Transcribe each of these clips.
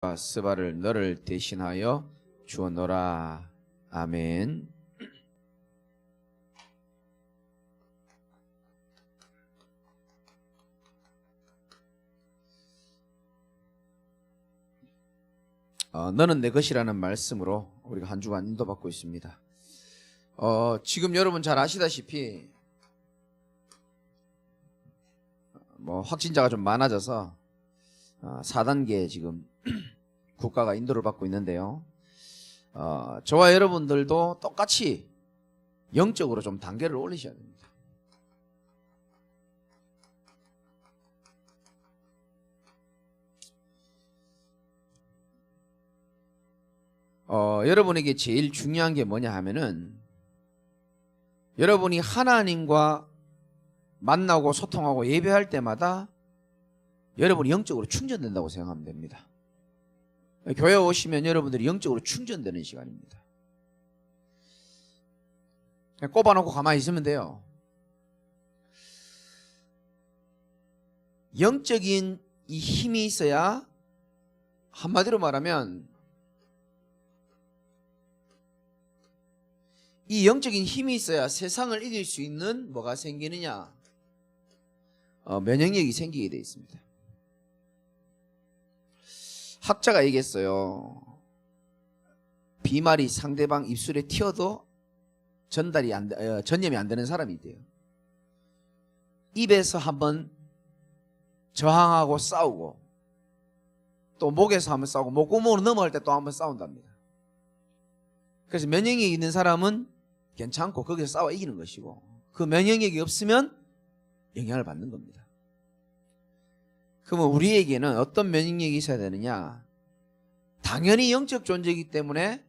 스바를 너를 대신하여 주어노라. 아멘. 너는 내 것이라는 말씀으로 우리가 한 주간 인도받고 있습니다. 지금 여러분 잘 아시다시피 확진자가 좀 많아져서 4단계 지금 국가가 인도를 받고 있는데요. 저와 여러분들도 똑같이 영적으로 좀 단계를 올리셔야 됩니다. 여러분에게 제일 중요한 게 뭐냐 하면은 여러분이 하나님과 만나고 소통하고 예배할 때마다 여러분이 영적으로 충전된다고 생각하면 됩니다. 교회 오시면 여러분들이 영적으로 충전되는 시간입니다. 그냥 꼽아놓고 가만히 있으면 돼요. 영적인 이 힘이 있어야, 한마디로 말하면 이 영적인 힘이 있어야 세상을 이길 수 있는 뭐가 생기느냐? 면역력이 생기게 되어 있습니다. 학자가 얘기했어요. 비말이 상대방 입술에 튀어도 전염이 안 되는 사람이 있대요. 입에서 한번 저항하고 싸우고, 또 목에서 한번 싸우고, 목구멍으로 넘어갈 때 또 한번 싸운답니다. 그래서 면역력이 있는 사람은 괜찮고 거기서 싸워 이기는 것이고, 그 면역력이 없으면 영향을 받는 겁니다. 그러면 우리에게는 어떤 면역력이 있어야 되느냐? 당연히 영적 존재이기 때문에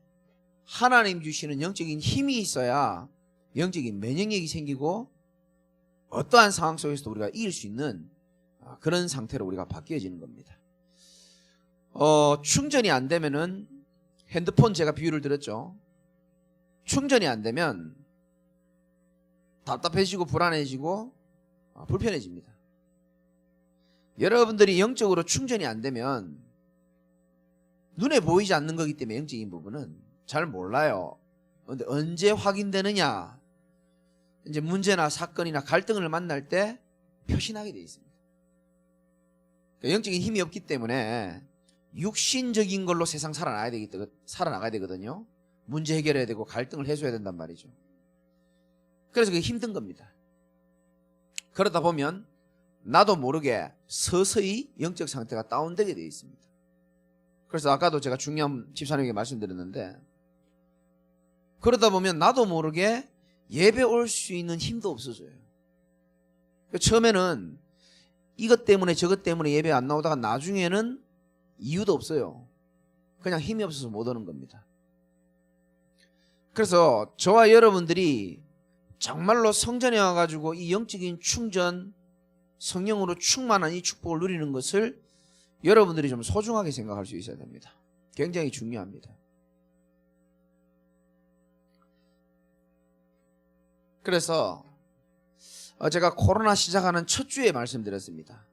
하나님 주시는 영적인 힘이 있어야 영적인 면역력이 생기고 어떠한 상황 속에서도 우리가 이길 수 있는 그런 상태로 우리가 바뀌어지는 겁니다. 충전이 안 되면은, 핸드폰 제가 비유를 드렸죠. 충전이 안 되면 답답해지고 불안해지고 불편해집니다. 여러분들이 영적으로 충전이 안 되면 눈에 보이지 않는 거기 때문에 영적인 부분은 잘 몰라요. 그런데 언제 확인되느냐? 이제 문제나 사건이나 갈등을 만날 때 표시나게 되어 있습니다. 그러니까 영적인 힘이 없기 때문에 육신적인 걸로 세상 살아나가야 되거든요. 문제 해결해야 되고 갈등을 해소해야 된단 말이죠. 그래서 그게 힘든 겁니다. 그러다 보면 나도 모르게 서서히 영적 상태가 다운되게 되어 있습니다. 그래서 아까도 제가 중요한 집사님에게 말씀드렸는데, 그러다 보면 나도 모르게 예배 올 수 있는 힘도 없어져요. 처음에는 이것 때문에 저것 때문에 예배 안 나오다가 나중에는 이유도 없어요. 그냥 힘이 없어서 못 오는 겁니다. 그래서 저와 여러분들이 정말로 성전에 와가지고 이 영적인 충전, 성령으로 충만한 이 축복을 누리는 것을 여러분들이 좀 소중하게 생각할 수 있어야 됩니다. 굉장히 중요합니다. 그래서 제가 코로나 시작하는 첫 주에 말씀드렸습니다.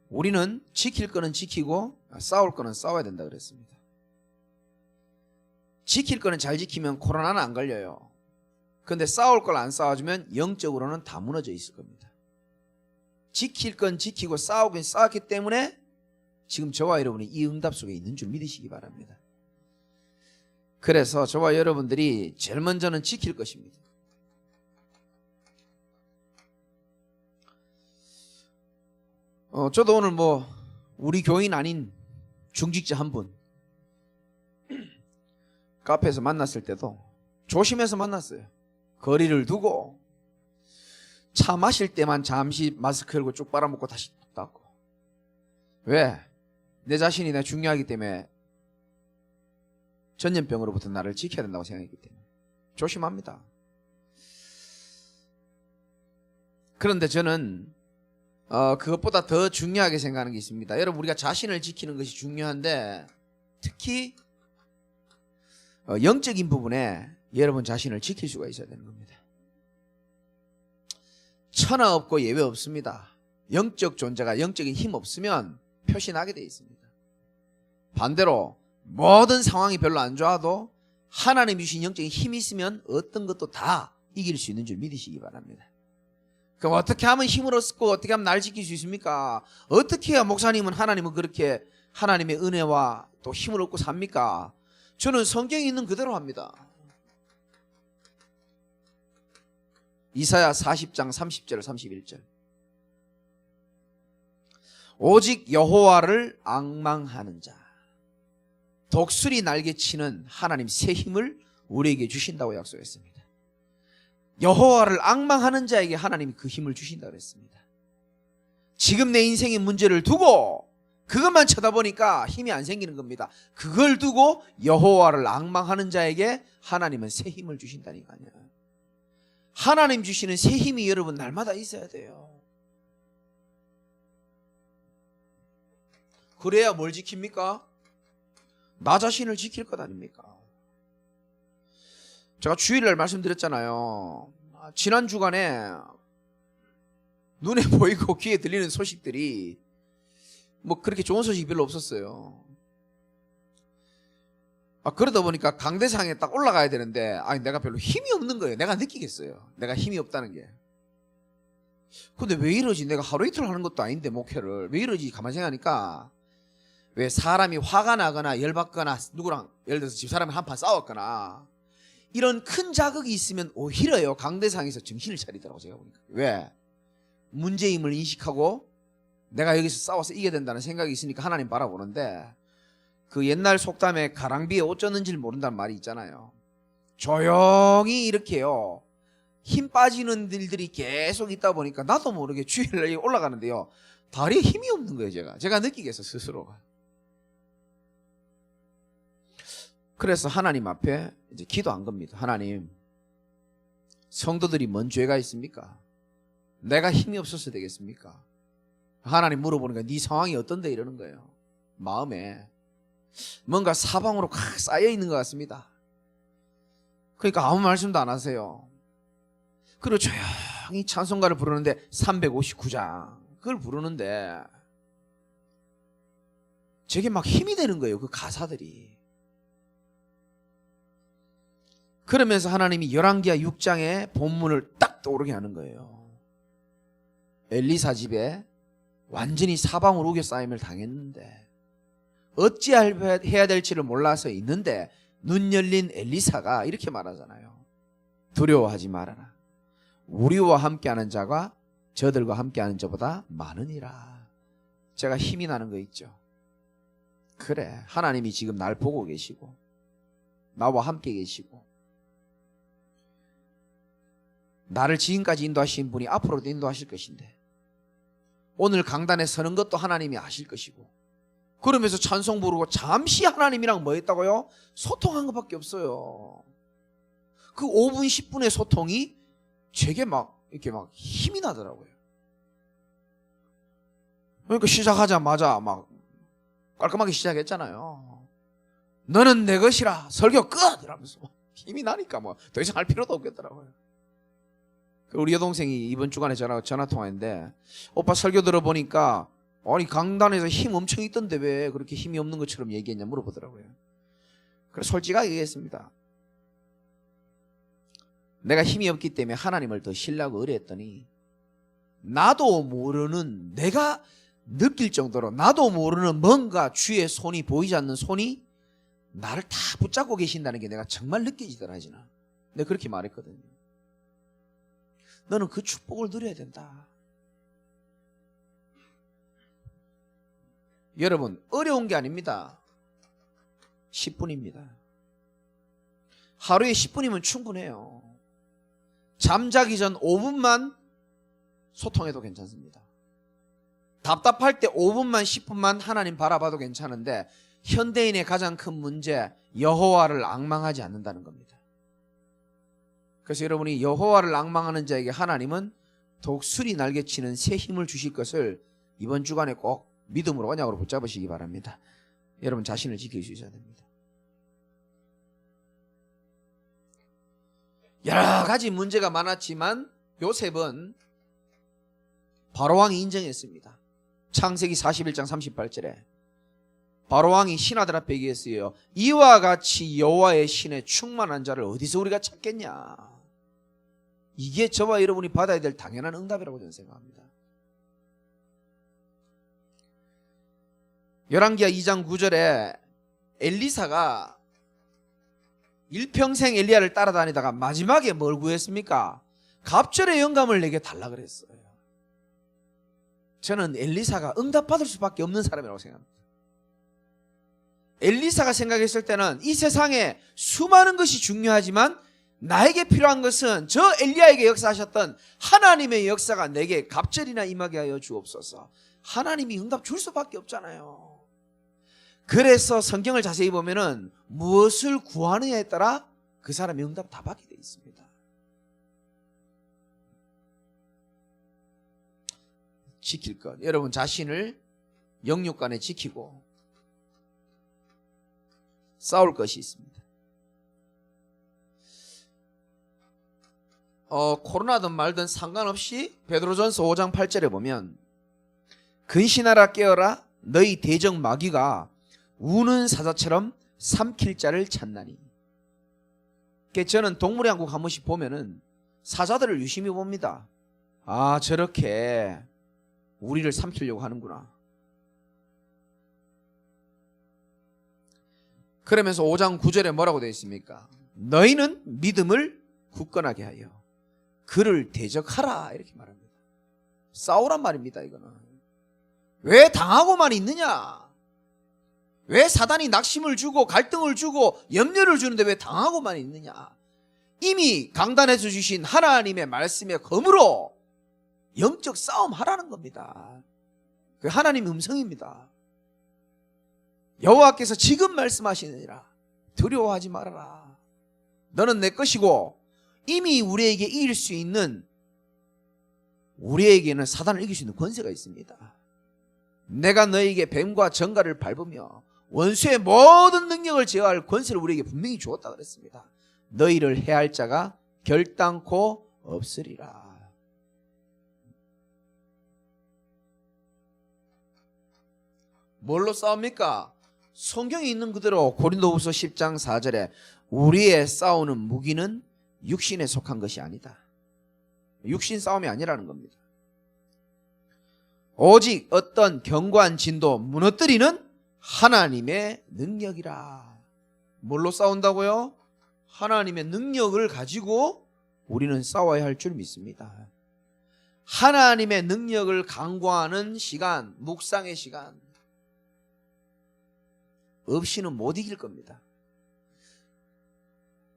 우리는 지킬 거는 지키고 싸울 거는 싸워야 된다 그랬습니다. 지킬 거는 잘 지키면 코로나는 안 걸려요. 그런데 싸울 걸 안 싸워주면 영적으로는 다 무너져 있을 겁니다. 지킬 건 지키고 싸우긴 싸웠기 때문에 지금 저와 여러분이 이 응답 속에 있는 줄 믿으시기 바랍니다. 그래서 저와 여러분들이 제일 먼저는 지킬 것입니다. 저도 오늘 우리 교인 아닌 중직자 한 분 카페에서 만났을 때도 조심해서 만났어요. 거리를 두고 차 마실 때만 잠시 마스크 열고 쭉 빨아먹고 다시 닫고. 왜? 내 자신이 내가 중요하기 때문에, 전염병으로부터 나를 지켜야 된다고 생각했기 때문에 조심합니다. 그런데 저는 그것보다 더 중요하게 생각하는 게 있습니다. 여러분, 우리가 자신을 지키는 것이 중요한데 특히 영적인 부분에 여러분 자신을 지킬 수가 있어야 되는 겁니다. 천하 없고 예외 없습니다. 영적 존재가 영적인 힘 없으면 표시나게 되어 있습니다. 반대로 모든 상황이 별로 안 좋아도 하나님이 주신 영적인 힘이 있으면 어떤 것도 다 이길 수 있는 줄 믿으시기 바랍니다. 그럼 어떻게 하면 힘을 얻고 어떻게 하면 날 지킬 수 있습니까? 어떻게 해야 목사님은 하나님은 그렇게 하나님의 은혜와 또 힘을 얻고 삽니까? 저는 성경에 있는 그대로 합니다. 이사야 40장 30절 31절. 오직 여호와를 앙망하는 자, 독수리 날개치는 하나님 새 힘을 우리에게 주신다고 약속했습니다. 여호와를 앙망하는 자에게 하나님이 그 힘을 주신다고 했습니다. 지금 내 인생의 문제를 두고 그것만 쳐다보니까 힘이 안 생기는 겁니다. 그걸 두고 여호와를 앙망하는 자에게 하나님은 새 힘을 주신다니까요. 하나님 주시는 새 힘이 여러분 날마다 있어야 돼요. 그래야 뭘 지킵니까? 나 자신을 지킬 것 아닙니까? 제가 주일날 말씀드렸잖아요. 지난 주간에 눈에 보이고 귀에 들리는 소식들이 뭐 그렇게 좋은 소식이 별로 없었어요. 그러다 보니까 강대상에 딱 올라가야 되는데 내가 별로 힘이 없는 거예요. 내가 느끼겠어요. 내가 힘이 없다는 게. 근데 왜 이러지? 내가 하루 이틀 하는 것도 아닌데 목회를 왜 이러지? 가만히 생각하니까 왜 사람이 화가 나거나 열받거나 누구랑 예를 들어서 집사람이 한판 싸웠거나 이런 큰 자극이 있으면 오히려요 강대상에서 정신을 차리더라고 제가 보니까. 왜? 문제임을 인식하고 내가 여기서 싸워서 이겨야 된다는 생각이 있으니까 하나님 바라보는데, 그 옛날 속담에 가랑비에 옷 젖는지를 모른다는 말이 있잖아요. 조용히 이렇게요 힘 빠지는 일들이 계속 있다 보니까 나도 모르게 주일날 올라가는데요 다리에 힘이 없는 거예요. 제가 느끼겠어 스스로가. 그래서 하나님 앞에 이제 기도한 겁니다. 하나님, 성도들이 뭔 죄가 있습니까? 내가 힘이 없어서 되겠습니까? 하나님 물어보니까 네 상황이 어떤데 이러는 거예요. 마음에 뭔가 사방으로 칵 쌓여 있는 것 같습니다. 그러니까 아무 말씀도 안 하세요. 그리고 조용히 찬송가를 부르는데 359장 그걸 부르는데 저게 막 힘이 되는 거예요. 그 가사들이. 그러면서 하나님이 열왕기하 6장의 본문을 딱 떠오르게 하는 거예요. 엘리사 집에 완전히 사방으로 우겨싸임을 당했는데 어찌해야 될지를 몰라서 있는데 눈 열린 엘리사가 이렇게 말하잖아요. 두려워하지 말아라. 우리와 함께하는 자가 저들과 함께하는 자보다 많으니라. 제가 힘이 나는 거 있죠. 그래, 하나님이 지금 날 보고 계시고 나와 함께 계시고 나를 지금까지 인도하신 분이 앞으로도 인도하실 것인데 오늘 강단에 서는 것도 하나님이 아실 것이고, 그러면서 찬송 부르고 잠시 하나님이랑 뭐 했다고요? 소통한 것밖에 없어요. 그 5분 10분의 소통이 제게 막 이렇게 막 힘이 나더라고요. 그러니까 시작하자마자 막 깔끔하게 시작했잖아요. 너는 내 것이라 설교 끝! 이러면서 힘이 나니까 뭐 더 이상 할 필요도 없겠더라고요. 우리 여동생이 이번 주간에 전화 통화했는데, 오빠 설교 들어보니까 아니 강단에서 힘 엄청 있던데 왜 그렇게 힘이 없는 것처럼 얘기했냐 물어보더라고요. 그래서 솔직하게 얘기했습니다. 내가 힘이 없기 때문에 하나님을 더 신뢰하고 의뢰했더니 나도 모르는, 내가 느낄 정도로 나도 모르는 뭔가 주의 손이 보이지 않는 손이 나를 다 붙잡고 계신다는 게 내가 정말 느껴지더라. 내가 그렇게 말했거든요. 너는 그 축복을 누려야 된다. 여러분, 어려운 게 아닙니다. 10분입니다. 하루에 10분이면 충분해요. 잠자기 전 5분만 소통해도 괜찮습니다. 답답할 때 5분만 10분만 하나님 바라봐도 괜찮은데, 현대인의 가장 큰 문제, 여호와를 앙망하지 않는다는 겁니다. 그래서 여러분이 여호와를 앙망하는 자에게 하나님은 독수리 날개치는 새 힘을 주실 것을 이번 주간에 꼭 믿음으로 언약으로 붙잡으시기 바랍니다. 여러분 자신을 지킬 수 있어야 됩니다. 여러 가지 문제가 많았지만 요셉은 바로왕이 인정했습니다. 창세기 41장 38절에 바로왕이 신하들 앞에 얘기했어요. 이와 같이 여호와의 신에 충만한 자를 어디서 우리가 찾겠냐. 이게 저와 여러분이 받아야 될 당연한 응답이라고 저는 생각합니다. 열왕기하 2장 9절에 엘리사가 일평생 엘리야를 따라다니다가 마지막에 뭘 구했습니까? 갑절의 영감을 내게 달라 그랬어요. 저는 엘리사가 응답받을 수밖에 없는 사람이라고 생각합니다. 엘리사가 생각했을 때는 이 세상에 수많은 것이 중요하지만 나에게 필요한 것은 저 엘리야에게 역사하셨던 하나님의 역사가 내게 갑절이나 임하게 하여 주옵소서. 하나님이 응답 줄 수밖에 없잖아요. 그래서 성경을 자세히 보면은 무엇을 구하느냐에 따라 그 사람이 응답 다 받게 되어 있습니다. 지킬 것, 여러분 자신을 영육간에 지키고 싸울 것이 있습니다. 코로나든 말든 상관없이 베드로전서 5장 8절에 보면 근신하라 깨어라 너희 대적 마귀가 우는 사자처럼 삼킬 자를 찾나니. 저는 동물의 왕국 한 번씩 보면은 사자들을 유심히 봅니다. 아, 저렇게 우리를 삼키려고 하는구나. 그러면서 5장 9절에 뭐라고 되어 있습니까? 너희는 믿음을 굳건하게 하여 그를 대적하라 이렇게 말합니다. 싸우란 말입니다. 이거는 왜 당하고만 있느냐? 왜 사단이 낙심을 주고 갈등을 주고 염려를 주는데 왜 당하고만 있느냐? 이미 강단에서 주신 하나님의 말씀의 검으로 영적 싸움 하라는 겁니다. 그 하나님의 음성입니다. 여호와께서 지금 말씀하시느니라 두려워하지 말아라. 너는 내 것이고 이미 우리에게 이길 수 있는, 우리에게는 사단을 이길 수 있는 권세가 있습니다. 내가 너에게 뱀과 정갈을 밟으며 원수의 모든 능력을 제어할 권세를 우리에게 분명히 주었다 그랬습니다. 너희를 해할 자가 결단코 없으리라. 뭘로 싸웁니까? 성경에 있는 그대로 고린도후서 10장 4절에 우리의 싸우는 무기는 육신에 속한 것이 아니다. 육신 싸움이 아니라는 겁니다. 오직 어떤 견고한 진도 무너뜨리는 하나님의 능력이라. 뭘로 싸운다고요? 하나님의 능력을 가지고 우리는 싸워야 할 줄 믿습니다. 하나님의 능력을 강구하는 시간, 묵상의 시간 없이는 못 이길 겁니다.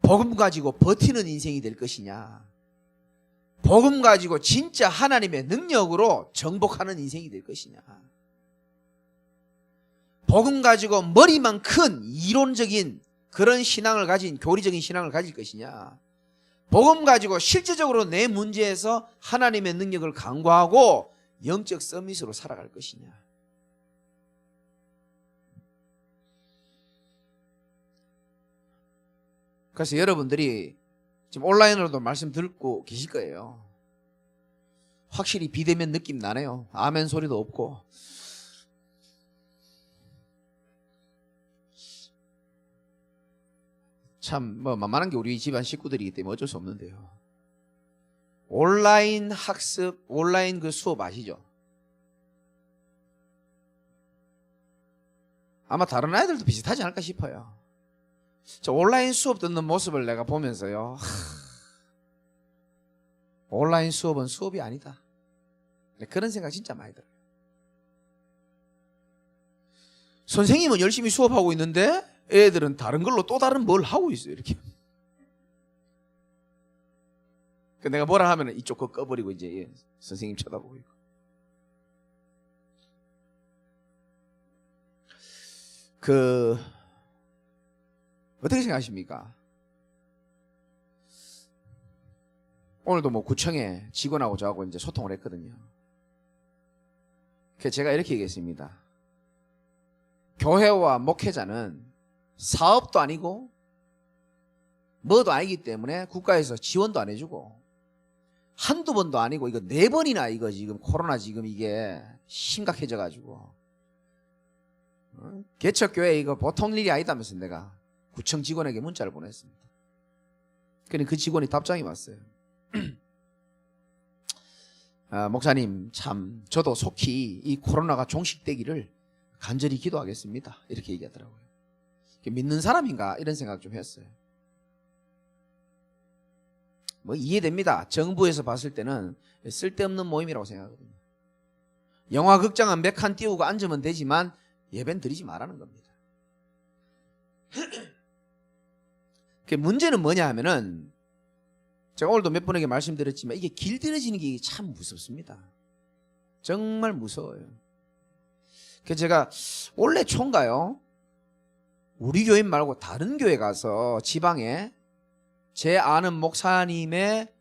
복음 가지고 버티는 인생이 될 것이냐, 복음 가지고 진짜 하나님의 능력으로 정복하는 인생이 될 것이냐, 복음 가지고 머리만 큰 이론적인 그런 신앙을 가진, 교리적인 신앙을 가질 것이냐, 복음 가지고 실제적으로 내 문제에서 하나님의 능력을 간구하고 영적 서밋으로 살아갈 것이냐. 그래서 여러분들이 지금 온라인으로도 말씀 듣고 계실 거예요. 확실히 비대면 느낌 나네요. 아멘 소리도 없고. 참 만만한 게 우리 집안 식구들이기 때문에 어쩔 수 없는데요. 온라인 학습, 온라인 그 수업 아시죠? 아마 다른 아이들도 비슷하지 않을까 싶어요. 저 온라인 수업 듣는 모습을 내가 보면서요, 온라인 수업은 수업이 아니다, 그런 생각 진짜 많이 들어요. 선생님은 열심히 수업하고 있는데 애들은 다른 걸로 또 다른 뭘 하고 있어요. 이렇게. 내가 뭐라 하면 이쪽 거 꺼버리고 이제 선생님 쳐다보고 있고. 어떻게 생각하십니까? 오늘도 뭐 구청에 직원하고 저하고 이제 소통을 했거든요. 그래서 제가 이렇게 얘기했습니다. 교회와 목회자는 사업도 아니고 뭐도 아니기 때문에 국가에서 지원도 안 해주고, 한두 번도 아니고 이거 4번이나 이거 지금 코로나 지금 이게 심각해져 가지고 개척교회 이거 보통 일이 아니다면서 내가 구청 직원에게 문자를 보냈습니다. 그러니 그 직원이 답장이 왔어요. 목사님, 참 저도 속히 이 코로나가 종식되기를 간절히 기도하겠습니다. 이렇게 얘기하더라고요. 믿는 사람인가 이런 생각 좀 했어요. 뭐 이해됩니다. 정부에서 봤을 때는 쓸데없는 모임이라고 생각하거든요. 영화 극장은 몇 칸 띄우고 앉으면 되지만 예배는 드리지 말라는 겁니다. 문제는 뭐냐 하면은 제가 오늘도 몇 분에게 말씀드렸지만 이게 길들여지는 게 참 무섭습니다. 정말 무서워요. 그래서 제가 원래 총가요, 우리 교회 말고 다른 교회 가서 지방에 제 아는 목사님의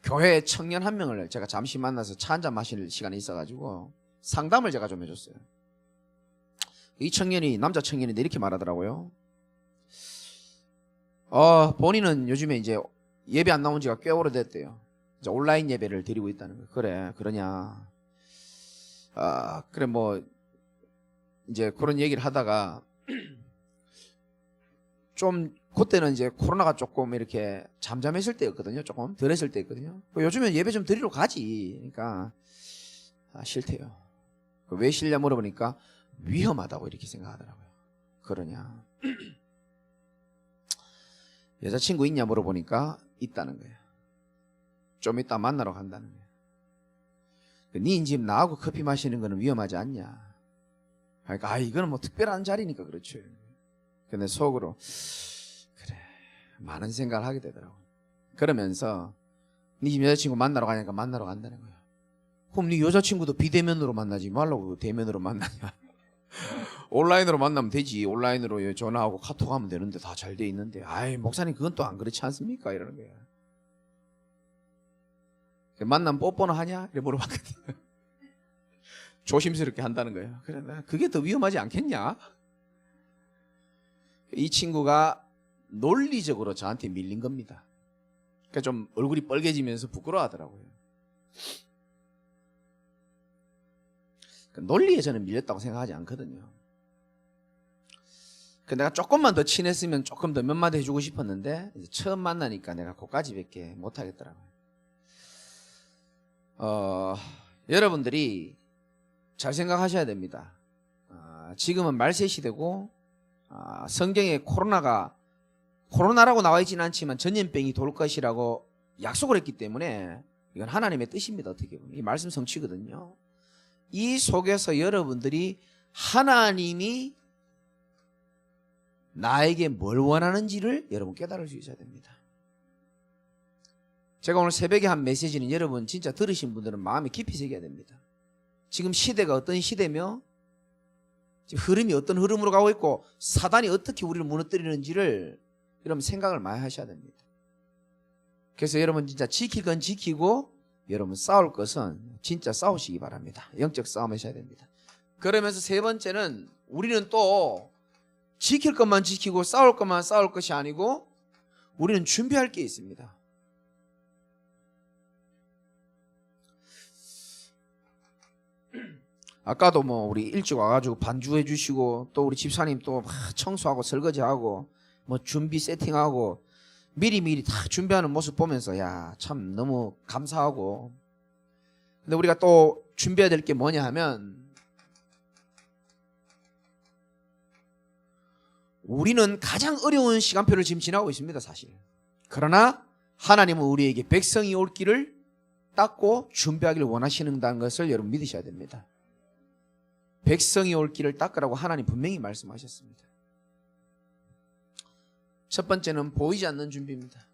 교회 청년 한 명을 제가 잠시 만나서 차 한잔 마실 시간이 있어가지고 상담을 제가 좀 해줬어요. 이 청년이, 남자 청년인데 이렇게 말하더라고요. 본인은 요즘에 이제 예배 안 나온 지가 꽤 오래됐대요. 이제 온라인 예배를 드리고 있다는 거예요. 그래, 그러냐. 그래, 뭐, 이제 그런 얘기를 하다가 좀, 그때는 이제 코로나가 조금 이렇게 잠잠했을 때였거든요. 조금 덜 했을 때였거든요. 요즘엔 예배 좀 드리러 가지. 그러니까, 싫대요. 왜 싫냐 물어보니까 위험하다고 이렇게 생각하더라고요. 그러냐. 여자친구 있냐 물어보니까 있다는 거예요. 좀 이따 만나러 간다는 거예요. 네 집 나하고 커피 마시는 거는 위험하지 않냐. 그러니까 이거는 뭐 특별한 자리니까 그렇죠. 근데 속으로 그래, 많은 생각을 하게 되더라고요. 그러면서 네 집 여자친구 만나러 가니까 만나러 간다는 거예요. 그럼 네 여자친구도 비대면으로 만나지 말라고 대면으로 만나냐. 온라인으로 만나면 되지. 온라인으로 전화하고 카톡하면 되는데 다 잘 돼 있는데. 목사님 그건 또 안 그렇지 않습니까? 이러는 거예요. 만나면 뽀뽀는 하냐? 이렇게 물어봤거든요. 조심스럽게 한다는 거예요. 그래, 그게 더 위험하지 않겠냐? 이 친구가 논리적으로 저한테 밀린 겁니다. 그러니까 좀 얼굴이 빨개지면서 부끄러워하더라고요. 논리에 저는 밀렸다고 생각하지 않거든요. 내가 조금만 더 친했으면 조금 더 몇 마디 해주고 싶었는데 처음 만나니까 내가 그까지밖에 못하겠더라고요. 여러분들이 잘 생각하셔야 됩니다. 지금은 말세 시대고 성경에 코로나라고 나와 있지는 않지만 전염병이 돌 것이라고 약속을 했기 때문에 이건 하나님의 뜻입니다. 어떻게 보면 이 말씀 성취거든요. 이 속에서 여러분들이 하나님이 나에게 뭘 원하는지를 여러분 깨달을 수 있어야 됩니다. 제가 오늘 새벽에 한 메시지는 여러분 진짜 들으신 분들은 마음에 깊이 새겨야 됩니다. 지금 시대가 어떤 시대며 지금 흐름이 어떤 흐름으로 가고 있고 사단이 어떻게 우리를 무너뜨리는지를 여러분 생각을 많이 하셔야 됩니다. 그래서 여러분 진짜 지킬 건 지키고 여러분 싸울 것은 진짜 싸우시기 바랍니다. 영적 싸움 하셔야 됩니다. 그러면서 세 번째는 우리는 또 지킬 것만 지키고 싸울 것만 싸울 것이 아니고 우리는 준비할 게 있습니다. 아까도 뭐 우리 일찍 와가지고 반주해 주시고 또 우리 집사님 또 청소하고 설거지하고 뭐 준비 세팅하고 미리미리 다 준비하는 모습 보면서 야, 참 너무 감사하고. 근데 우리가 또 준비해야 될 게 뭐냐 하면 우리는 가장 어려운 시간표를 지금 지나고 있습니다, 사실. 그러나 하나님은 우리에게 백성이 올 길을 닦고 준비하기를 원하시는다는 것을 여러분 믿으셔야 됩니다. 백성이 올 길을 닦으라고 하나님 분명히 말씀하셨습니다. 첫 번째는 보이지 않는 준비입니다.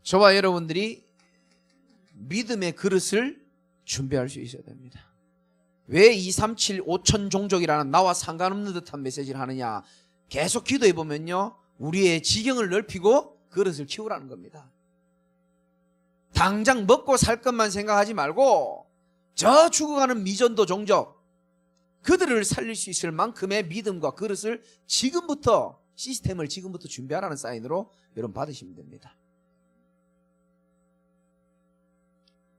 저와 여러분들이 믿음의 그릇을 준비할 수 있어야 됩니다. 왜 237 5천 종족이라는 나와 상관없는 듯한 메시지를 하느냐? 계속 기도해 보면요, 우리의 지경을 넓히고 그릇을 키우라는 겁니다. 당장 먹고 살 것만 생각하지 말고 저 죽어가는 미전도 종족, 그들을 살릴 수 있을 만큼의 믿음과 그릇을 지금부터, 시스템을 지금부터 준비하라는 사인으로 여러분 받으시면 됩니다.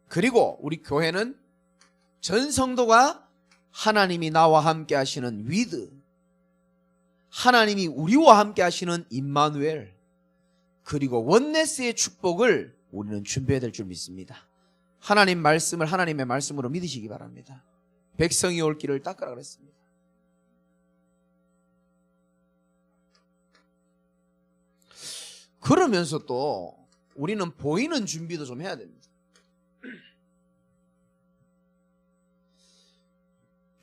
그리고 우리 교회는 전 성도가 하나님이 나와 함께 하시는 위드, 하나님이 우리와 함께 하시는 임마누엘, 그리고 원네스의 축복을 우리는 준비해야 될 줄 믿습니다. 하나님 말씀을 하나님의 말씀으로 믿으시기 바랍니다. 백성이 올 길을 닦으라 그랬습니다. 그러면서 또 우리는 보이는 준비도 좀 해야 됩니다.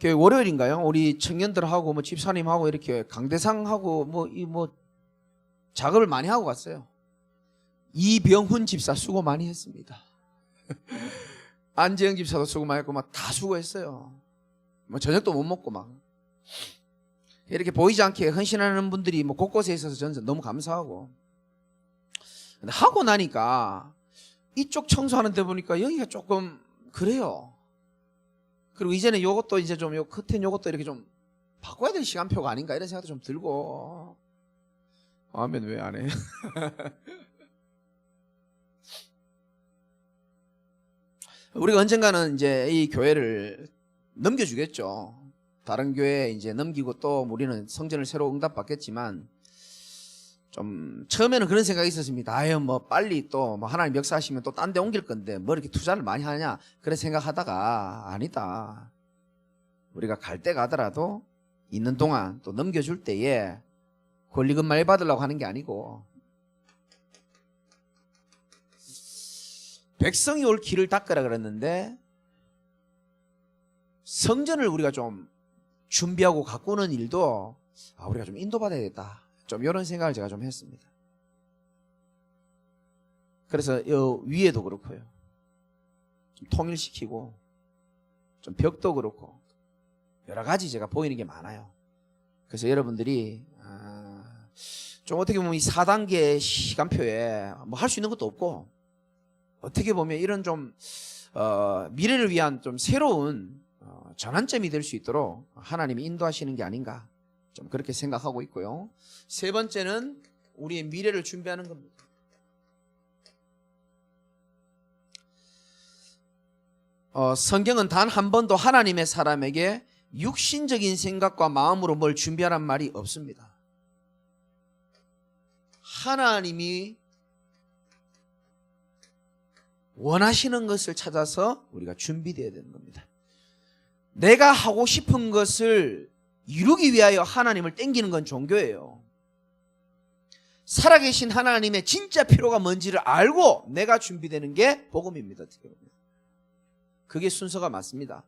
월요일인가요? 우리 청년들하고 집사님하고 이렇게 강대상하고 작업을 많이 하고 갔어요. 이병훈 집사 수고 많이 했습니다. 안재영 집사도 수고 많이 했고 다 수고했어요. 저녁도 못 먹고 이렇게 보이지 않게 헌신하는 분들이 곳곳에 있어서 저는 너무 감사하고, 근데 하고 나니까 이쪽 청소하는 데 보니까 여기가 조금 그래요. 그리고 이제는 요것도 이제 좀 요 커튼 요것도 이렇게 좀 바꿔야 될 시간표가 아닌가 이런 생각도 좀 들고. 아멘. 왜 안 해? 우리가 언젠가는 이제 이 교회를 넘겨주겠죠. 다른 교회에 이제 넘기고 또 우리는 성전을 새로 응답받겠지만, 좀 처음에는 그런 생각이 있었습니다. 아유 빨리 또 하나님 역사하시면 또 딴 데 옮길 건데 이렇게 투자를 많이 하냐 그런 생각하다가, 아니다. 우리가 갈 때 가더라도 있는 동안 또 넘겨줄 때에 권리금 많이 받으려고 하는 게 아니고, 백성이 올 길을 닦으라 그랬는데 성전을 우리가 좀 준비하고 가꾸는 일도 우리가 좀 인도받아야겠다, 좀 이런 생각을 제가 좀 했습니다. 그래서 요 위에도 그렇고요, 좀 통일시키고, 좀 벽도 그렇고 여러 가지 제가 보이는 게 많아요. 그래서 여러분들이 좀 어떻게 보면 이 4단계 시간표에 할 수 있는 것도 없고, 어떻게 보면 이런 좀 미래를 위한 좀 새로운 전환점이 될 수 있도록 하나님이 인도하시는 게 아닌가, 좀 그렇게 생각하고 있고요. 세 번째는 우리의 미래를 준비하는 겁니다. 성경은 단 한 번도 하나님의 사람에게 육신적인 생각과 마음으로 뭘 준비하란 말이 없습니다. 하나님이 원하시는 것을 찾아서 우리가 준비되어야 되는 겁니다. 내가 하고 싶은 것을 이루기 위하여 하나님을 땡기는 건 종교예요. 살아계신 하나님의 진짜 필요가 뭔지를 알고 내가 준비되는 게 복음입니다. 그게 순서가 맞습니다.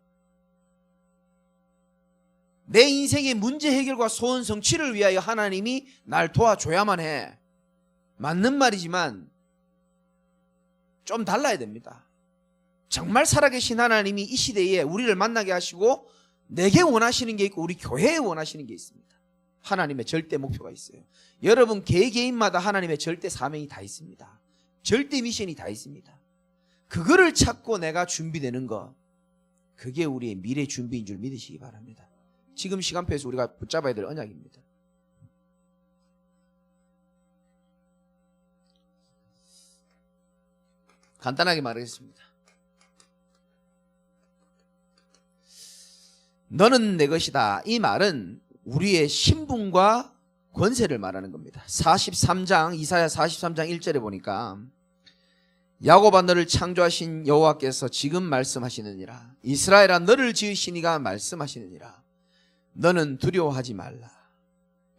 내 인생의 문제 해결과 소원 성취를 위하여 하나님이 날 도와줘야만 해. 맞는 말이지만 좀 달라야 됩니다. 정말 살아계신 하나님이 이 시대에 우리를 만나게 하시고 내게 원하시는 게 있고 우리 교회에 원하시는 게 있습니다. 하나님의 절대 목표가 있어요. 여러분 개개인마다 하나님의 절대 사명이 다 있습니다. 절대 미션이 다 있습니다. 그거를 찾고 내가 준비되는 것, 그게 우리의 미래 준비인 줄 믿으시기 바랍니다. 지금 시간표에서 우리가 붙잡아야 될 언약입니다. 간단하게 말하겠습니다. 너는 내 것이다. 이 말은 우리의 신분과 권세를 말하는 겁니다. 43장 이사야 43장 1절에 보니까 야곱아 너를 창조하신 여호와께서 지금 말씀하시느니라. 이스라엘아 너를 지으신 이가 말씀하시느니라. 너는 두려워하지 말라.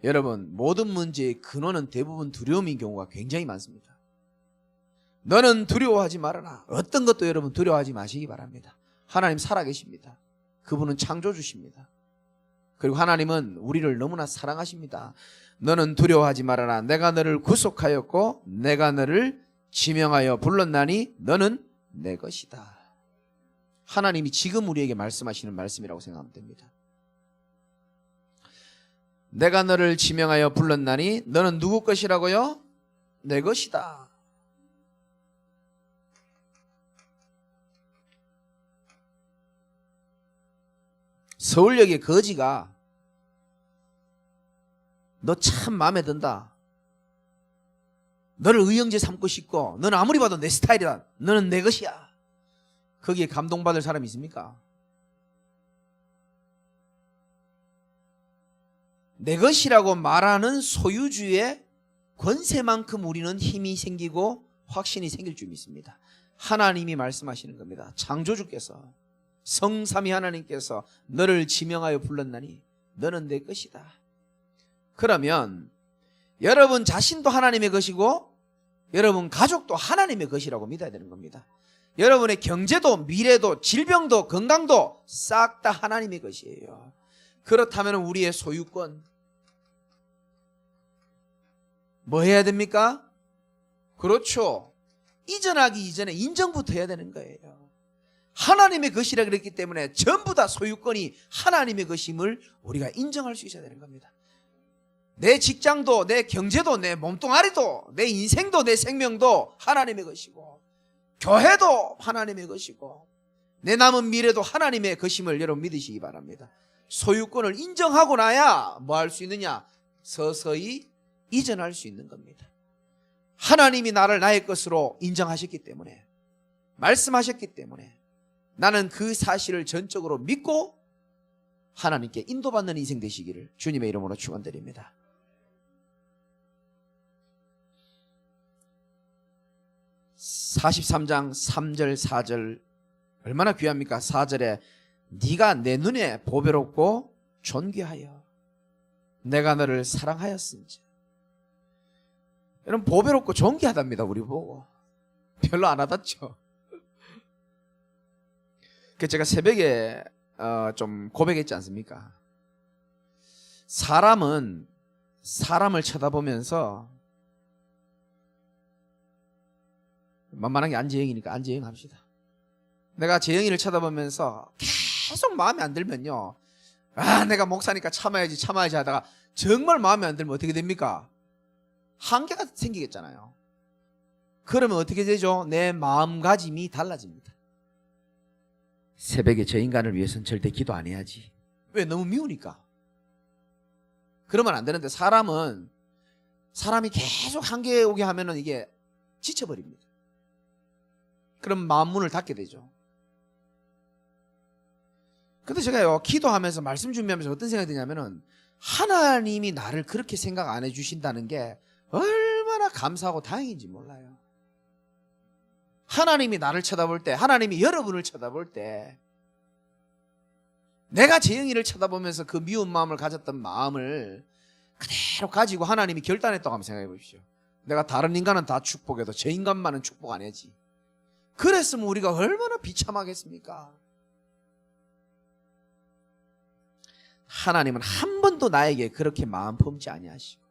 여러분 모든 문제의 근원은 대부분 두려움인 경우가 굉장히 많습니다. 너는 두려워하지 말아라. 어떤 것도 여러분 두려워하지 마시기 바랍니다. 하나님 살아계십니다. 그분은 창조주십니다. 그리고 하나님은 우리를 너무나 사랑하십니다. 너는 두려워하지 말아라. 내가 너를 구속하였고 내가 너를 지명하여 불렀나니 너는 내 것이다. 하나님이 지금 우리에게 말씀하시는 말씀이라고 생각하면 됩니다. 내가 너를 지명하여 불렀나니 너는 누구 것이라고요? 내 것이다. 서울역의 거지가 너 참 마음에 든다. 너를 의형제 삼고 싶고 너는 아무리 봐도 내 스타일이다. 너는 내 것이야. 거기에 감동받을 사람이 있습니까? 내 것이라고 말하는 소유주의 권세만큼 우리는 힘이 생기고 확신이 생길 줄 믿습니다. 하나님이 말씀하시는 겁니다. 창조주께서, 성삼위 하나님께서 너를 지명하여 불렀나니 너는 내 것이다. 그러면 여러분 자신도 하나님의 것이고 여러분 가족도 하나님의 것이라고 믿어야 되는 겁니다. 여러분의 경제도 미래도 질병도 건강도 싹 다 하나님의 것이에요. 그렇다면 우리의 소유권 뭐 해야 됩니까? 그렇죠. 이전하기 이전에 인정부터 해야 되는 거예요. 하나님의 것이라 그랬기 때문에 전부 다 소유권이 하나님의 것임을 우리가 인정할 수 있어야 되는 겁니다. 내 직장도 내 경제도 내 몸뚱아리도 내 인생도 내 생명도 하나님의 것이고 교회도 하나님의 것이고 내 남은 미래도 하나님의 것임을 여러분 믿으시기 바랍니다. 소유권을 인정하고 나야 뭐 할 수 있느냐? 서서히 이전할 수 있는 겁니다. 하나님이 나를 나의 것으로 인정하셨기 때문에 말씀하셨기 때문에 나는 그 사실을 전적으로 믿고 하나님께 인도받는 인생 되시기를 주님의 이름으로 축원드립니다. (43장) 3절 4절 얼마나 귀합니까? 4절에 네가 내 눈에 보배롭고 존귀하여 내가 너를 사랑하였은지. 여러분 보배롭고 존귀하답니다. 우리 보고 별로 안 와닿죠. 제가 새벽에 좀 고백했지 않습니까? 사람은 사람을 쳐다보면서 만만한 게 안재영이니까 안재영 합시다. 내가 재영이를 쳐다보면서 계속 마음에 안 들면요, 내가 목사니까 참아야지 하다가 정말 마음에 안 들면 어떻게 됩니까? 한계가 생기겠잖아요. 그러면 어떻게 되죠? 내 마음가짐이 달라집니다. 새벽에 저 인간을 위해서는 절대 기도 안 해야지. 왜? 너무 미우니까. 그러면 안 되는데 사람이 계속 한계에 오게 하면은 이게 지쳐버립니다. 그럼 마음 문을 닫게 되죠. 근데 제가요, 기도하면서 말씀 준비하면서 어떤 생각이 드냐면은 하나님이 나를 그렇게 생각 안 해주신다는 게 얼마나 감사하고 다행인지 몰라요. 하나님이 나를 쳐다볼 때, 하나님이 여러분을 쳐다볼 때, 내가 재영이를 쳐다보면서 그 미운 마음을 가졌던 마음을 그대로 가지고 하나님이 결단했다고 한번 생각해 보십시오. 내가 다른 인간은 다 축복해도 저 인간만은 축복 안 해야지. 그랬으면 우리가 얼마나 비참하겠습니까? 하나님은 한 번도 나에게 그렇게 마음 품지 아니하시고,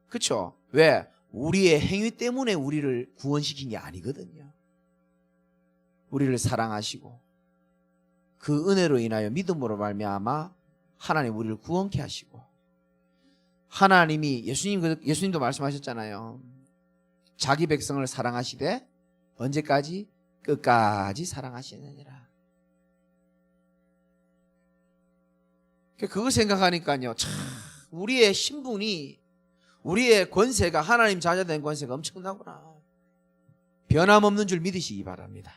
그렇죠? 왜? 우리의 행위 때문에 우리를 구원시킨 게 아니거든요. 우리를 사랑하시고 그 은혜로 인하여 믿음으로 말미암아 하나님 우리를 구원케 하시고, 하나님이 예수님도 말씀하셨잖아요. 자기 백성을 사랑하시되 언제까지? 끝까지 사랑하시느니라. 그거 생각하니까요, 참 우리의 신분이, 우리의 권세가, 하나님 자녀된 권세가 엄청나구나. 변함없는 줄 믿으시기 바랍니다.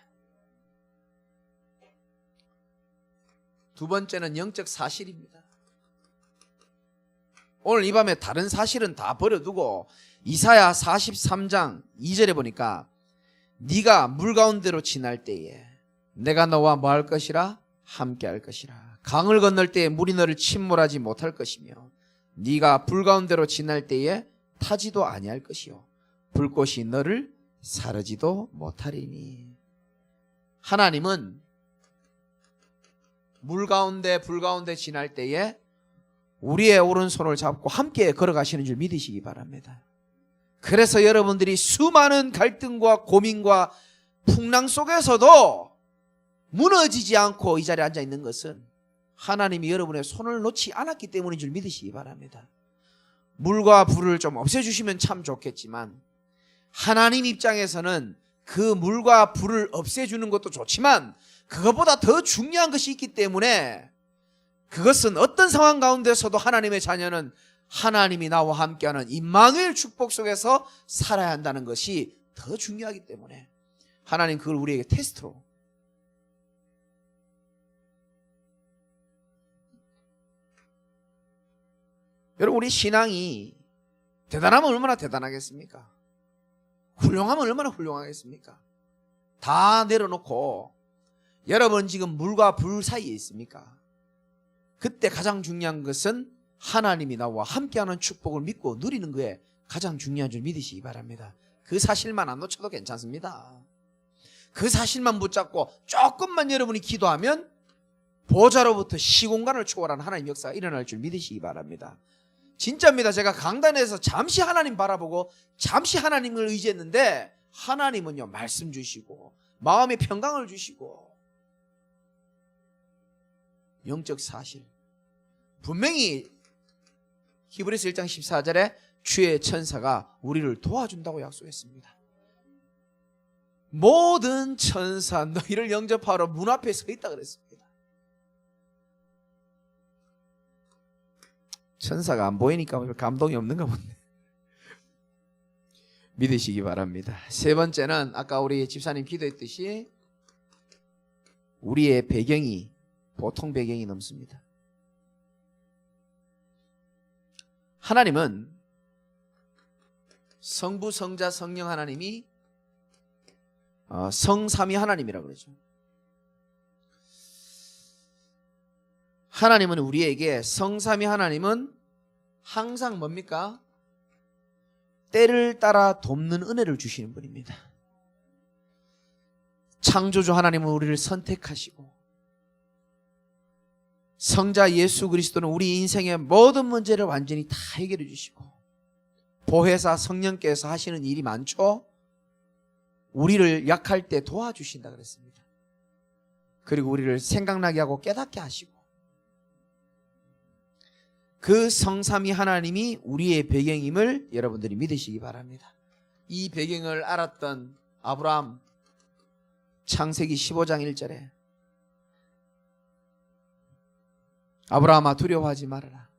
두 번째는 영적 사실입니다. 오늘 이 밤에 다른 사실은 다 버려두고 이사야 43장 2절에 보니까 네가 물 가운데로 지날 때에 내가 너와 뭐 할 것이라? 함께 할 것이라. 강을 건널 때에 물이 너를 침몰하지 못할 것이며 네가 불 가운데로 지날 때에 타지도 아니할 것이요 불꽃이 너를 사르지도 못하리니. 하나님은 물 가운데 불 가운데 지날 때에 우리의 오른손을 잡고 함께 걸어가시는 줄 믿으시기 바랍니다. 그래서 여러분들이 수많은 갈등과 고민과 풍랑 속에서도 무너지지 않고 이 자리에 앉아 있는 것은 하나님이 여러분의 손을 놓지 않았기 때문인 줄 믿으시기 바랍니다. 물과 불을 좀 없애주시면 참 좋겠지만 하나님 입장에서는 그 물과 불을 없애주는 것도 좋지만 그것보다 더 중요한 것이 있기 때문에, 그것은 어떤 상황 가운데서도 하나님의 자녀는 하나님이 나와 함께하는 임마누엘 축복 속에서 살아야 한다는 것이 더 중요하기 때문에 하나님 그걸 우리에게 테스트로 여러분, 우리 신앙이 대단하면 얼마나 대단하겠습니까? 훌륭하면 얼마나 훌륭하겠습니까? 다 내려놓고 여러분 지금 물과 불 사이에 있습니까? 그때 가장 중요한 것은 하나님이 나와 함께하는 축복을 믿고 누리는 거에 가장 중요한 줄 믿으시기 바랍니다. 그 사실만 안 놓쳐도 괜찮습니다. 그 사실만 붙잡고 조금만 여러분이 기도하면 보좌로부터 시공간을 초월한 하나님의 역사가 일어날 줄 믿으시기 바랍니다. 진짜입니다. 제가 강단에서 잠시 하나님 바라보고 잠시 하나님을 의지했는데 하나님은요, 말씀 주시고 마음의 평강을 주시고 영적 사실, 분명히 히브리서 1장 14절에 주의 천사가 우리를 도와준다고 약속했습니다. 모든 천사 너희를 영접하러 문 앞에 서 있다 그랬습니다. 천사가 안 보이니까 감동이 없는가 보네. 믿으시기 바랍니다. 세 번째는 아까 우리 집사님 기도했듯이 우리의 배경이 보통 배경이 넘습니다. 하나님은 성부, 성자, 성령 하나님이 성삼위 하나님이라고 그러죠. 하나님은 우리에게, 성삼위 하나님은 항상 뭡니까? 때를 따라 돕는 은혜를 주시는 분입니다. 창조주 하나님은 우리를 선택하시고 성자 예수 그리스도는 우리 인생의 모든 문제를 완전히 다 해결해 주시고 보혜사 성령께서 하시는 일이 많죠. 우리를 약할 때 도와주신다 그랬습니다. 그리고 우리를 생각나게 하고 깨닫게 하시고 그 성삼위 하나님이 우리의 배경임을 여러분들이 믿으시기 바랍니다. 이 배경을 알았던 아브라함, 창세기 15장 1절에 아브라함아 두려워하지 말아라.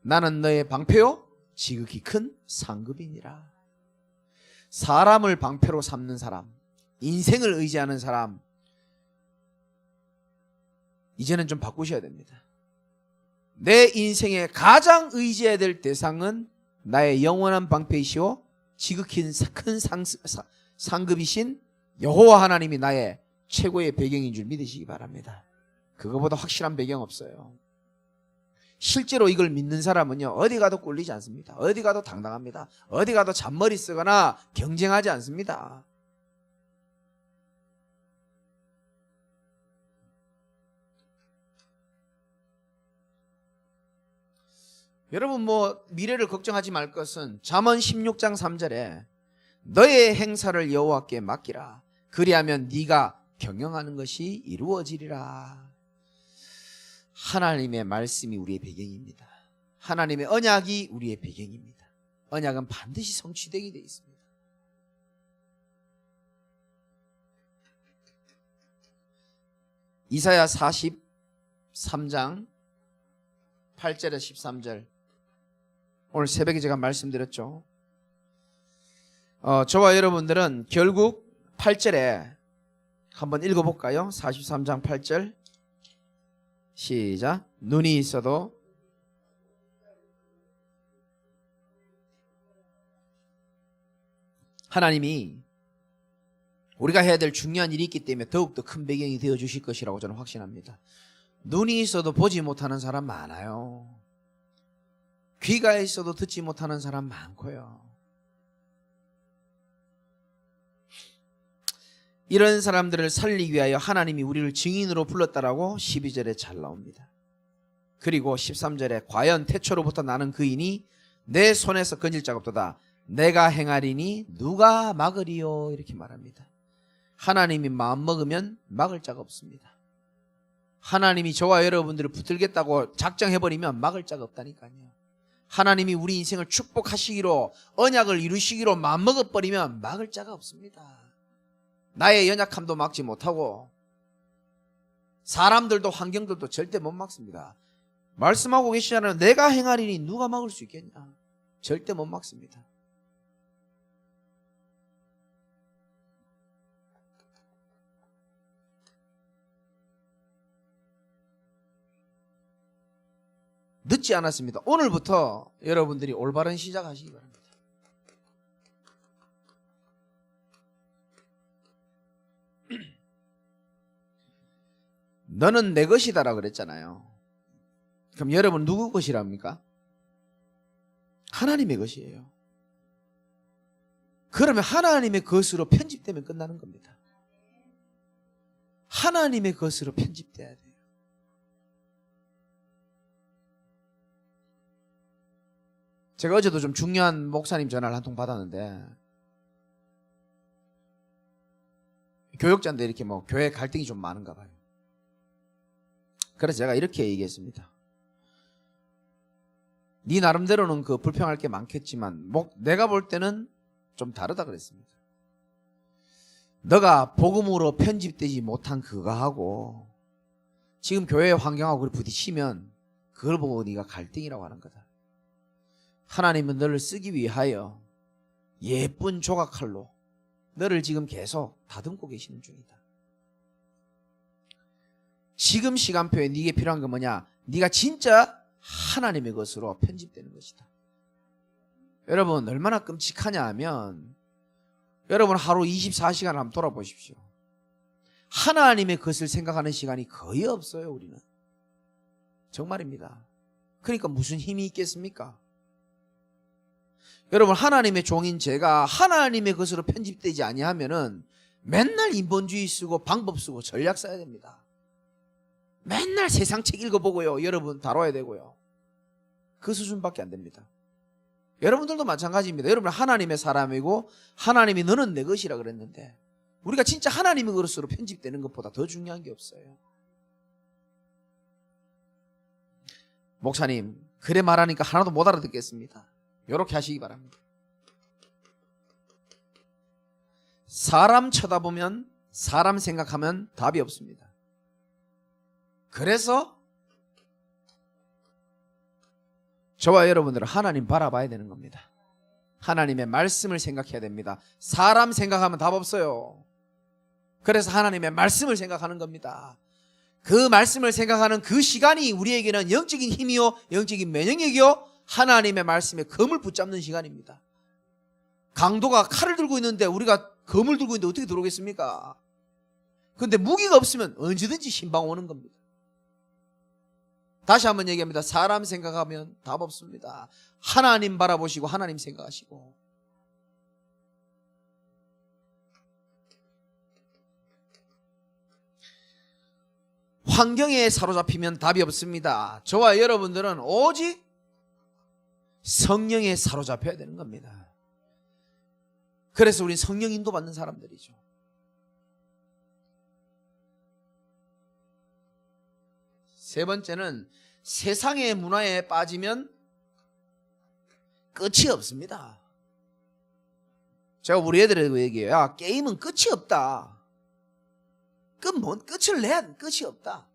나는 너의 방패요 지극히 큰 상급이니라. 사람을 방패로 삼는 사람, 인생을 의지하는 사람, 이제는 좀 바꾸셔야 됩니다. 내 인생에 가장 의지해야 될 대상은 나의 영원한 방패이시오 지극히 큰 상급이신 여호와 하나님이 나의 최고의 배경인 줄 믿으시기 바랍니다. 그거보다 확실한 배경 없어요. 실제로 이걸 믿는 사람은요, 어디 가도 꿀리지 않습니다. 어디 가도 당당합니다. 어디 가도 잔머리 쓰거나 경쟁하지 않습니다. 여러분 미래를 걱정하지 말 것은 잠언 16장 3절에 너의 행사를 여호와께 맡기라. 그리하면 네가 경영하는 것이 이루어지리라. 하나님의 말씀이 우리의 배경입니다. 하나님의 언약이 우리의 배경입니다. 언약은 반드시 성취되게 되어 있습니다. 이사야 43장 8절에서 13절, 오늘 새벽에 제가 말씀드렸죠. 저와 여러분들은 결국 8절에 한번 읽어볼까요? 43장 8절 시작. 눈이 있어도 하나님이 우리가 해야 될 중요한 일이 있기 때문에 더욱더 큰 배경이 되어 주실 것이라고 저는 확신합니다. 눈이 있어도 보지 못하는 사람 많아요. 귀가 있어도 듣지 못하는 사람 많고요. 이런 사람들을 살리기 위하여 하나님이 우리를 증인으로 불렀다라고 12절에 잘 나옵니다. 그리고 13절에 과연 태초로부터 나는 그이니 내 손에서 건질 자가 없도다. 내가 행하리니 누가 막으리요? 이렇게 말합니다. 하나님이 마음먹으면 막을 자가 없습니다. 하나님이 저와 여러분들을 붙들겠다고 작정해버리면 막을 자가 없다니까요. 하나님이 우리 인생을 축복하시기로 언약을 이루시기로 마음먹어버리면 막을 자가 없습니다. 나의 연약함도 막지 못하고 사람들도 환경들도 절대 못 막습니다. 말씀하고 계시잖아요. 내가 행하리니 누가 막을 수 있겠냐? 절대 못 막습니다. 늦지 않았습니다. 오늘부터 여러분들이 올바른 시작하시기 바랍니다. 너는 내 것이다라 그랬잖아요. 그럼 여러분 누구 것이랍니까? 하나님의 것이에요. 그러면 하나님의 것으로 편집되면 끝나는 겁니다. 하나님의 것으로 편집돼야 돼요. 제가 어제도 좀 중요한 목사님 전화를 한 통 받았는데, 교역자인데 이렇게 뭐 교회 갈등이 좀 많은가 봐요. 그래서 제가 이렇게 얘기했습니다. 네 나름대로는 그 불평할 게 많겠지만 내가 볼 때는 좀 다르다 그랬습니다. 너가 복음으로 편집되지 못한 그거하고 지금 교회의 환경하고 부딪히면 그걸 보고 네가 갈등이라고 하는 거다. 하나님은 너를 쓰기 위하여 예쁜 조각칼로 너를 지금 계속 다듬고 계시는 중이다. 지금 시간표에 네게 필요한 건 뭐냐? 네가 진짜 하나님의 것으로 편집되는 것이다. 여러분 얼마나 끔찍하냐 하면 여러분 하루 24시간 한번 돌아보십시오. 하나님의 것을 생각하는 시간이 거의 없어요. 우리는 정말입니다. 그러니까 무슨 힘이 있겠습니까? 여러분 하나님의 종인 제가 하나님의 것으로 편집되지 아니하면은 맨날 인본주의 쓰고 방법 쓰고 전략 써야 됩니다. 맨날 세상 책 읽어보고요. 여러분 다뤄야 되고요. 그 수준밖에 안 됩니다. 여러분들도 마찬가지입니다. 여러분 하나님의 사람이고 하나님이 너는 내 것이라 그랬는데 우리가 진짜 하나님의 것으로 편집되는 것보다 더 중요한 게 없어요. 목사님 그래 말하니까 하나도 못 알아듣겠습니다. 이렇게 하시기 바랍니다. 사람 쳐다보면 사람 생각하면 답이 없습니다. 그래서 저와 여러분들은 하나님 바라봐야 되는 겁니다. 하나님의 말씀을 생각해야 됩니다. 사람 생각하면 답 없어요. 그래서 하나님의 말씀을 생각하는 겁니다. 그 말씀을 생각하는 그 시간이 우리에게는 영적인 힘이요 영적인 면역력이요 하나님의 말씀에 검을 붙잡는 시간입니다. 강도가 칼을 들고 있는데 우리가 검을 들고 있는데 어떻게 들어오겠습니까? 그런데 무기가 없으면 언제든지 신방 오는 겁니다. 다시 한번 얘기합니다. 사람 생각하면 답 없습니다. 하나님 바라보시고 하나님 생각하시고. 환경에 사로잡히면 답이 없습니다. 저와 여러분들은 오직 성령에 사로잡혀야 되는 겁니다. 그래서 우린 성령 인도 받는 사람들이죠. 세 번째는 세상의 문화에 빠지면 끝이 없습니다. 제가 우리 애들에게 얘기해요. 야, 게임은 끝이 없다. 끝을 내야 끝이 없다.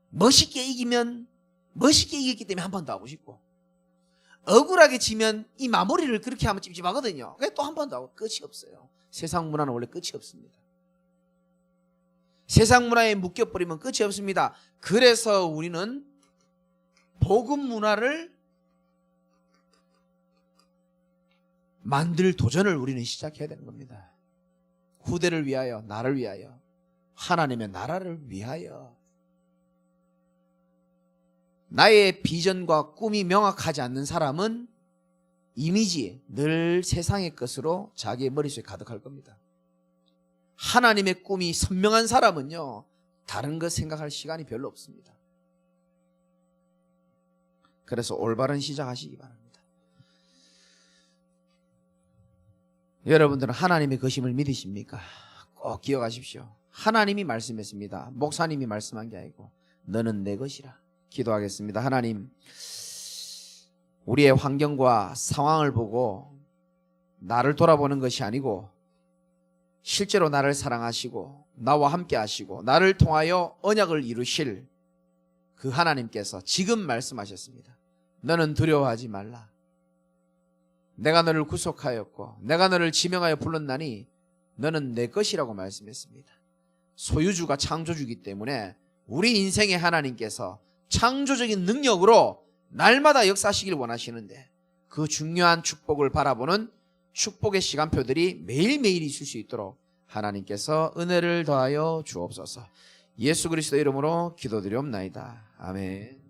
멋있게 이기면 멋있게 이겼기 때문에 한 번 더 하고 싶고 억울하게 지면 이 마무리를 그렇게 하면 찝찝하거든요. 그래서 또 한 번 더 하고 끝이 없어요. 세상 문화는 원래 끝이 없습니다. 세상 문화에 묶여버리면 끝이 없습니다. 그래서 우리는 복음 문화를 만들 도전을 우리는 시작해야 되는 겁니다. 후대를 위하여, 나를 위하여, 하나님의 나라를 위하여. 나의 비전과 꿈이 명확하지 않는 사람은 이미지, 늘 세상의 것으로 자기의 머릿속에 가득할 겁니다. 하나님의 꿈이 선명한 사람은요, 다른 것 생각할 시간이 별로 없습니다. 그래서 올바른 시작하시기 바랍니다. 여러분들은 하나님의 거심을 믿으십니까? 꼭 기억하십시오. 하나님이 말씀했습니다. 목사님이 말씀한 게 아니고 너는 내 것이라. 기도하겠습니다. 하나님, 우리의 환경과 상황을 보고 나를 돌아보는 것이 아니고 실제로 나를 사랑하시고 나와 함께 하시고 나를 통하여 언약을 이루실 그 하나님께서 지금 말씀하셨습니다. 너는 두려워하지 말라. 내가 너를 구속하였고 내가 너를 지명하여 불렀나니 너는 내 것이라고 말씀했습니다. 소유주가 창조주이기 때문에 우리 인생의 하나님께서 창조적인 능력으로 날마다 역사하시길 원하시는데 그 중요한 축복을 바라보는 축복의 시간표들이 매일매일 있을 수 있도록 하나님께서 은혜를 더하여 주옵소서. 예수 그리스도 이름으로 기도드리옵나이다. 아멘.